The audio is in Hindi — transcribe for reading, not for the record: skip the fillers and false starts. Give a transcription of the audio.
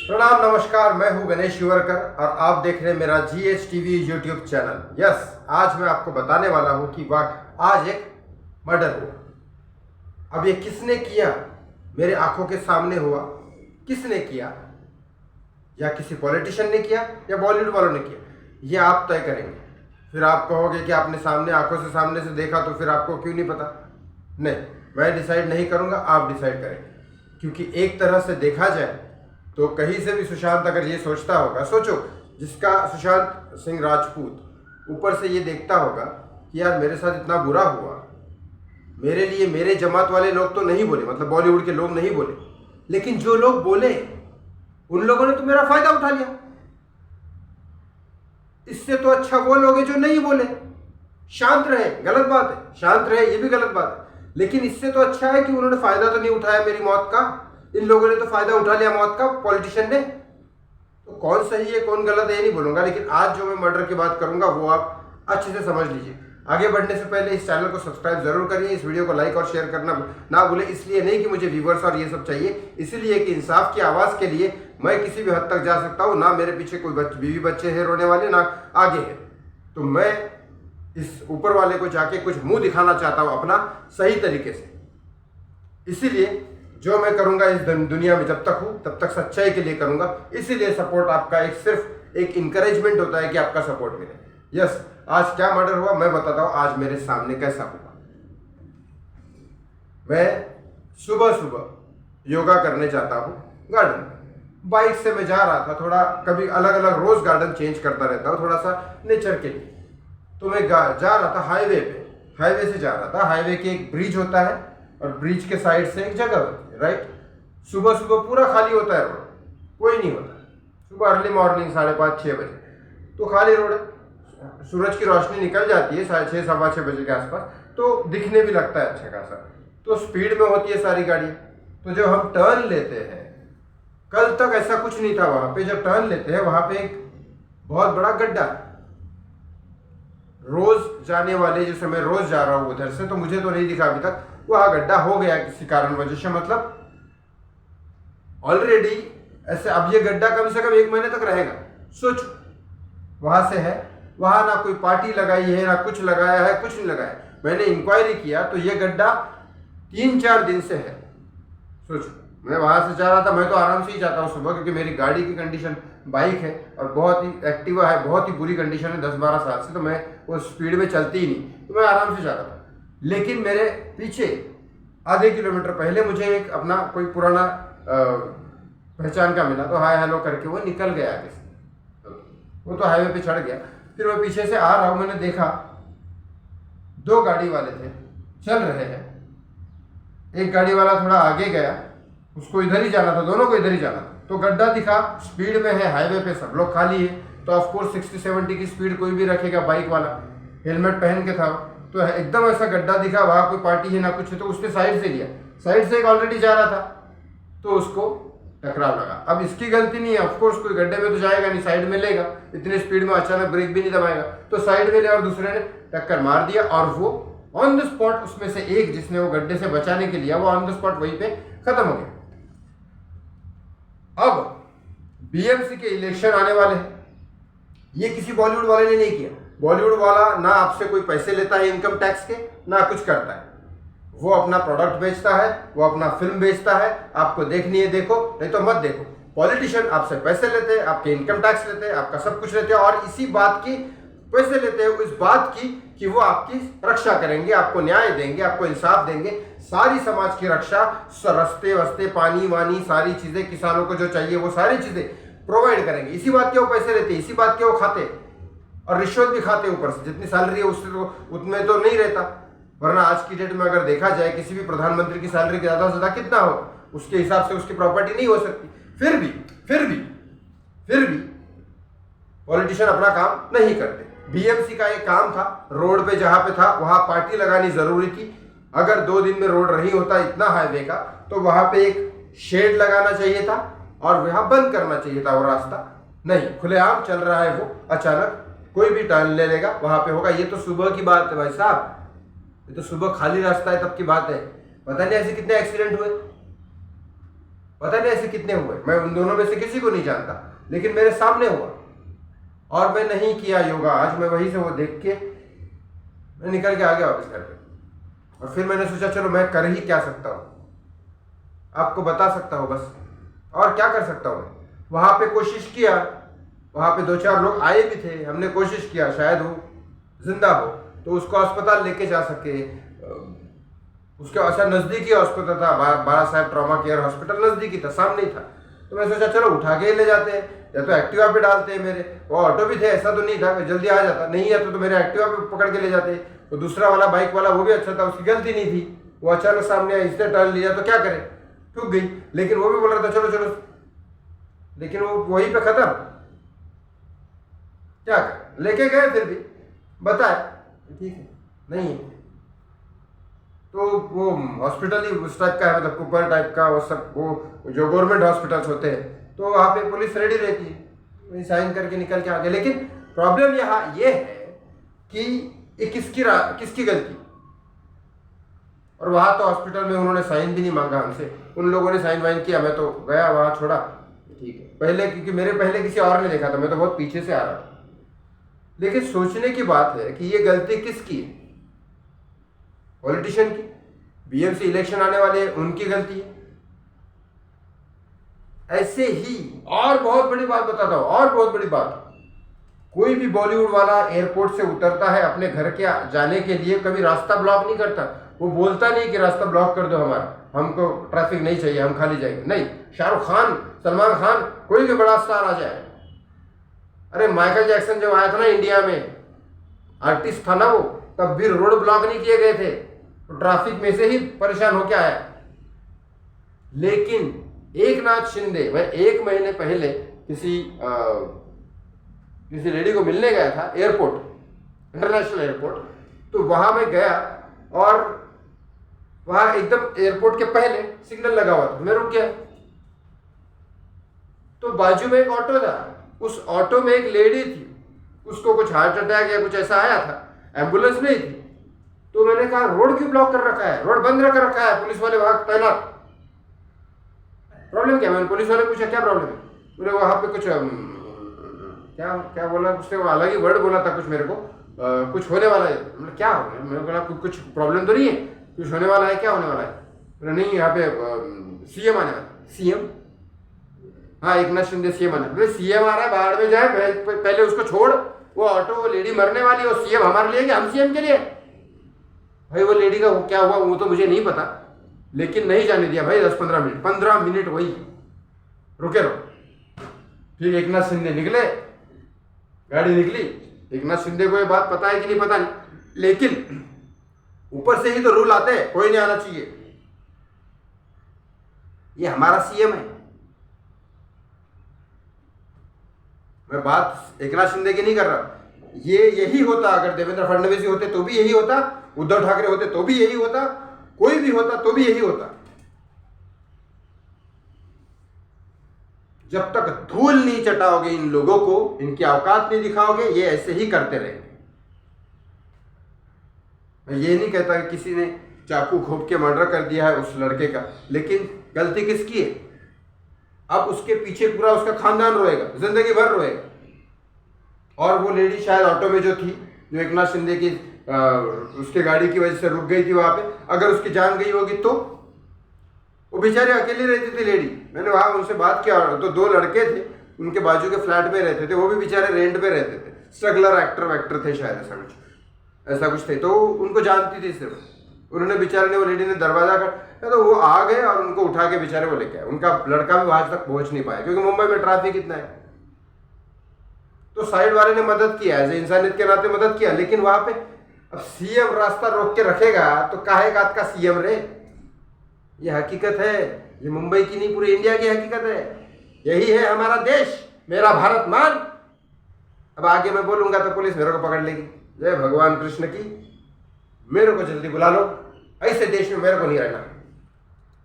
प्रणाम, नमस्कार। मैं हूं गणेश युवरकर और आप देख रहे हैं मेरा GH TV YouTube channel. Yes, आज मैं आपको बताने वाला हूं कि आज एक मर्डर हुआ। अब ये किसने किया, मेरे आंखों के सामने हुआ। किसने किया, या किसी पॉलिटिशियन ने किया या बॉलीवुड वालों ने किया, ये आप तय करेंगे। फिर आप कहोगे कि आपने सामने आंखों से सामने से देखा तो फिर आपको क्यों नहीं पता। नहीं, मैं डिसाइड नहीं करूंगा, आप डिसाइड करेंगे। क्योंकि एक तरह से देखा जाए तो कहीं से भी सुशांत अगर ये सोचता होगा, सोचो, जिसका सुशांत सिंह राजपूत ऊपर से ये देखता होगा कि यार मेरे साथ इतना बुरा हुआ, मेरे लिए मेरे जमात वाले लोग तो नहीं बोले, मतलब बॉलीवुड के लोग नहीं बोले, लेकिन जो लोग बोले उन लोगों ने तो मेरा फायदा उठा लिया। इससे तो अच्छा वो लोग हैं जो नहीं बोले, शांत रहे। गलत बात है, शांत रहे ये भी गलत बात है, लेकिन इससे तो अच्छा है कि उन्होंने फायदा तो नहीं उठाया मेरी मौत का। इन लोगों ने तो फायदा उठा लिया मौत का, पॉलिटिशियन ने। तो कौन सही है कौन गलत है ये नहीं बोलूंगा, लेकिन आज जो मैं मर्डर की बात करूंगा वो आप अच्छे से समझ लीजिए। आगे बढ़ने से पहले इस चैनल को सब्सक्राइब जरूर करिए, इस वीडियो को लाइक और शेयर करना ना भूलें। इसलिए नहीं कि मुझे व्यूवर्स और ये सब चाहिए, इसलिए कि इंसाफ की आवाज़ के लिए मैं किसी भी हद तक जा सकता हूँ। ना मेरे पीछे कोई बीवी बच्चे हैं रोने वाले, ना आगे है। तो मैं इस ऊपर वाले को जाके कुछ मुंह दिखाना चाहता हूँ अपना सही तरीके से। इसीलिए जो मैं करूंगा इस दुनिया में जब तक हूं तब तक सच्चाई के लिए करूंगा। इसीलिए सपोर्ट आपका सिर्फ एक इंकरेजमेंट होता है कि आपका सपोर्ट मिले। यस, आज क्या मर्डर हुआ मैं बताता हूं, आज मेरे सामने कैसा हुआ। मैं सुबह सुबह योगा करने जाता हूं गार्डन। बाइक से मैं जा रहा था, थोड़ा कभी अलग अलग रोज गार्डन चेंज करता रहता हूं थोड़ा सा नेचर के लिए। तो मैं जा रहा था हाईवे पे, हाईवे से जा रहा था। हाईवे के एक ब्रिज होता है और ब्रिज के साइड से एक जगह होती है, राइट। सुबह सुबह पूरा खाली होता है रोड, कोई नहीं होता। सुबह अर्ली मॉर्निंग 5:30-6 बजे तो खाली रोड है। सूरज की रोशनी निकल जाती है 6:30 6:15 बजे के आसपास, तो दिखने भी लगता है अच्छा खासा। तो स्पीड में होती है सारी गाड़ी। तो जब हम टर्न लेते हैं, कल तक ऐसा कुछ नहीं था वहां पे, जब टर्न लेते हैं वहां पे एक बहुत बड़ा गड्ढा है। रोज जाने वाले, जैसे मैं रोज जा रहा हूँ उधर से, तो मुझे तो नहीं दिखा अभी तक। वहां गड्ढा हो गया किसी कारण वजह से, मतलब ऑलरेडी ऐसे। अब ये गड्ढा कम से कम 1 महीने तक रहेगा, सोचो। वहां से है, वहां ना कोई पार्टी लगाई है ना कुछ लगाया है, कुछ नहीं लगाया। मैंने इंक्वायरी किया तो ये गड्ढा 3-4 दिन से है, सोचो। मैं वहां से जा रहा था, मैं तो आराम से ही जाता हूँ सुबह, क्योंकि मेरी गाड़ी की कंडीशन, बाइक है और बहुत ही एक्टिवा है, बहुत ही बुरी कंडीशन है 10-12 साल से, तो मैं वो स्पीड में चलती ही नहीं, तो मैं आराम से जाता था। लेकिन मेरे पीछे आधे किलोमीटर पहले मुझे एक अपना कोई पुराना पहचान का मिला, तो हाय हेलो करके वो निकल गया आगे से। वो तो हाईवे पे चढ़ गया। फिर मैं पीछे से आ रहा हूँ, मैंने देखा 2 गाड़ी वाले थे, चल रहे हैं। एक गाड़ी वाला थोड़ा आगे गया, उसको इधर ही जाना था, दोनों को इधर ही जाना था। तो गड्ढा दिखा, स्पीड में है, हाईवे पे सब लोग खाली है, तो ऑफकोर्स 60-70 की स्पीड कोई भी रखेगा। बाइक वाला हेलमेट पहन के था, तो एकदम ऐसा गड्ढा दिखा, वहां कोई पार्टी है ना कुछ है, तो उसने साइड से लिया। साइड से एक ऑलरेडी जा रहा था, तो उसको टकराव लगा। अब इसकी गलती नहीं है, ऑफकोर्स कोई गड्ढे में तो जाएगा नहीं, साइड में लेगा। इतनी स्पीड में अचानक ब्रेक भी नहीं दबाएगा, तो साइड में ले और दूसरे ने टक्कर मार दिया। और वो ऑन द स्पॉट, उसमें से एक जिसने वो गड्ढे से बचाने के लिया, वो ऑन द स्पॉट वहीं पे खत्म हो गया। अब BMC के इलेक्शन आने वाले हैं। ये किसी बॉलीवुड वाले ने नहीं किया। बॉलीवुड वाला ना आपसे कोई पैसे लेता है इनकम टैक्स के, ना कुछ करता है। वो अपना प्रोडक्ट बेचता है, वो अपना फिल्म बेचता है। आपको देखनी है देखो, नहीं तो मत देखो। पॉलिटिशियन आपसे पैसे लेते हैं, आपके इनकम टैक्स लेते हैं, आपका सब कुछ लेते हैं, और इसी बात की पैसे लेते हैं, इस बात की कि वो आपकी रक्षा करेंगे, आपको न्याय देंगे, आपको इंसाफ देंगे, सारी समाज की रक्षा, रस्ते वस्ते, पानी वानी, सारी चीजें, किसानों को जो चाहिए वो सारी चीजें प्रोवाइड करेंगे। इसी बात के वो पैसे लेते हैं, इसी बात के वो खाते, और रिश्वत भी खाते ऊपर से। जितनी सैलरी है उससे तो उतने तो नहीं रहता, वरना आज की डेट में अगर देखा जाए किसी भी प्रधानमंत्री की सैलरी ज्यादा से ज्यादा कितना हो, उसके हिसाब से उसकी प्रॉपर्टी नहीं हो सकती। फिर भी पॉलिटिशियन अपना काम नहीं करते। BMC का एक काम था, रोड पे जहां पे था वहां पार्टी लगानी जरूरी थी। अगर 2 दिन में रोड नहीं होता इतना हाईवे का, तो वहां पे एक शेड लगाना चाहिए था और वहां बंद करना चाहिए था वो रास्ता। नहीं, खुलेआम चल रहा है वो, अचानक कोई भी टर्न ले लेगा, वहां पे होगा। ये तो सुबह की बात है भाई साहब, ये तो सुबह खाली रास्ता है तब की बात है। पता नहीं ऐसे कितने एक्सीडेंट हुए, पता नहीं ऐसे कितने हुए, मैं उन दोनों में से किसी को नहीं जानता, लेकिन मेरे सामने हुआ और मैं नहीं किया योगा। आज मैं वहीं से वो देख के मैं निकल के आ गया वापस घर पे। और फिर मैंने सोचा चलो मैं कर ही क्या सकता हूँ, आपको बता सकता हूँ बस, और क्या कर सकता हूँ। वहाँ पे कोशिश किया, वहाँ पे 2-4 लोग आए भी थे, हमने कोशिश किया शायद वो जिंदा हो तो उसको अस्पताल लेके जा सके। उसके अच्छा नज़दीकी अस्पताल था, बाला साहेब ट्रॉमा केयर हॉस्पिटल नज़दीकी था, सामने ही था। तो मैं सोचा चलो उठा के ही ले जाते हैं, या तो एक्टिवा पे डालते हैं। मेरे वो ऑटो भी थे, ऐसा तो नहीं था कि जल्दी आ जाता, नहीं आता तो मेरे एक्टिवा पे पकड़ के ले जाते। तो दूसरा वाला बाइक वाला वो भी अच्छा था, उसकी गलती नहीं थी, वो अचानक सामने आया, इसने टर्न लिया तो क्या करे, ठुक गई। लेकिन वो भी बोल रहा था चलो चलो, लेकिन वो वहीं पे खत्म। क्या कर, लेके गए फिर भी बताए ठीक है नहीं है। तो वो हॉस्पिटल ही उस टाइप का है, मतलब कुपर टाइप का, वो सब वो जो गवर्नमेंट हॉस्पिटल्स होते हैं, तो वहाँ पे पुलिस रेडी रहती है, वही साइन करके निकल के आ गए। लेकिन प्रॉब्लम यहाँ ये है कि ये किसकी गलती। और वहाँ तो हॉस्पिटल में उन्होंने साइन भी नहीं मांगा हमसे, उन लोगों ने साइन वाइन किया, मैं तो गया वहाँ छोड़ा ठीक है। पहले क्योंकि मेरे पहले किसी और ने देखा था, मैं तो बहुत पीछे से आ रहा था। लेकिन सोचने की बात है कि ये गलती किसकी है, पॉलिटिशियन की, बीएमसी इलेक्शन आने वाले हैं उनकी गलती है। ऐसे ही और बहुत बड़ी बात बताता हूं, और बहुत बड़ी बात, कोई भी बॉलीवुड वाला एयरपोर्ट से उतरता है अपने घर के जाने के लिए, कभी रास्ता ब्लॉक नहीं करता। वो बोलता नहीं कि रास्ता ब्लॉक कर दो हमारा, हमको ट्रैफिक नहीं चाहिए, हम खाली जाएंगे, नहीं। शाहरुख खान, सलमान खान, कोई भी बड़ा स्टार आ जाए, अरे माइकल जैक्सन जब आया था ना इंडिया में, आर्टिस्ट था ना वो, तब भी रोड ब्लॉक नहीं किए गए थे, तो ट्रैफिक में से ही परेशान होकर आया। लेकिन एकनाथ शिंदे, मैं 1 महीने पहले किसी लेडी को मिलने गया था एयरपोर्ट, इंटरनेशनल एयरपोर्ट, तो वहां मैं गया और वहां एकदम एयरपोर्ट के पहले सिग्नल लगा हुआ था, मैं रुक गया। तो बाजू में एक ऑटो था, उस ऑटो में एक लेडी थी, उसको कुछ हार्ट अटैक या कुछ ऐसा आया था, एम्बुलेंस नहीं थी। तो मैंने कहा रोड क्यों ब्लॉक कर रखा है, रोड बंद कर रखा है, पुलिस वाले वहां तैनात, प्रॉब्लम क्या। मैंने पुलिस वाले पूछा क्या प्रॉब्लम है, बोले वहां पे कुछ क्या क्या बोला उसने, वो अलग ही वर्ड बोला था कुछ मेरे को, कुछ होने वाला है। मतलब क्या हो गया, मैंने बोला कुछ प्रॉब्लम तो नहीं है, कुछ होने वाला है, क्या होने वाला है। बोले नहीं यहाँ पे सीएम आने वाला। सीएम? हाँ एकनाथ शिंदे सीएम आने, बोले सीएम आ रहा है, बाहर में जाए, पहले उसको छोड़, वो ऑटो वो लेडी मरने वाली, वो सीएम हमारे लिए कि हम सीएम के लिए। भाई वो लेडी का क्या हुआ वो तो मुझे नहीं पता, लेकिन नहीं जाने दिया भाई। 15 मिनट वही रुके रहो। फिर एकनाथ शिंदे निकले, गाड़ी निकली। एकनाथ शिंदे को ये बात पता है कि नहीं पता नहीं, लेकिन ऊपर से ही तो रूल आते हैं, कोई नहीं आना चाहिए, ये हमारा सीएम है। मैं बात एकनाथ शिंदे की नहीं कर रहा, ये यही होता। अगर देवेंद्र फडणवीस होते तो भी यही होता, उद्धव ठाकरे होते तो भी यही होता, कोई भी होता तो भी यही होता। जब तक धूल नहीं चटाओगे इन लोगों को, इनकी औकात नहीं दिखाओगे, ये ऐसे ही करते रहेंगे। मैं ये नहीं कहता कि किसी ने चाकू घोंप के मर्डर कर दिया है उस लड़के का, लेकिन गलती किसकी है। अब उसके पीछे पूरा उसका खानदान रोएगा, जिंदगी भर रोएगा। और वो लेडी शायद ऑटो में जो थी, जो एकनाथ शिंदे की उसके गाड़ी की वजह से रुक गई थी वहां पे, अगर उसकी जान गई होगी तो वो बेचारे अकेली रहती थी लेडी। मैंने वहां उनसे बात किया, तो 2 लड़के थे उनके बाजू के फ्लैट में रहते थे, वो भी बेचारे रेंट पे रहते थे, स्ट्रगलर एक्टर थे शायद, ऐसा कुछ थे। तो उनको जानती थी सिर्फ, उन्होंने बेचारे ने, वो लेडी ने दरवाजा कर, तो वो आ गए और उनको उठा के बेचारे वो लेके आए। उनका लड़का भी वहां तक पहुंच नहीं पाया, क्योंकि मुंबई में ट्रैफिक इतना है। तो साइड वाले ने मदद किया, एज इंसानियत के नाते मदद किया। लेकिन वहां पे अब सीएम रास्ता रोक के रखेगा तो काहे बात का सीएम रे। ये हकीकत है, ये मुंबई की नहीं पूरे इंडिया की हकीकत है। यही है हमारा देश, मेरा भारत मान। अब आगे मैं बोलूंगा तो पुलिस मेरे को पकड़ लेगी। जय भगवान कृष्ण की, मेरे को जल्दी बुला लो, ऐसे देश में मेरे को नहीं रहना।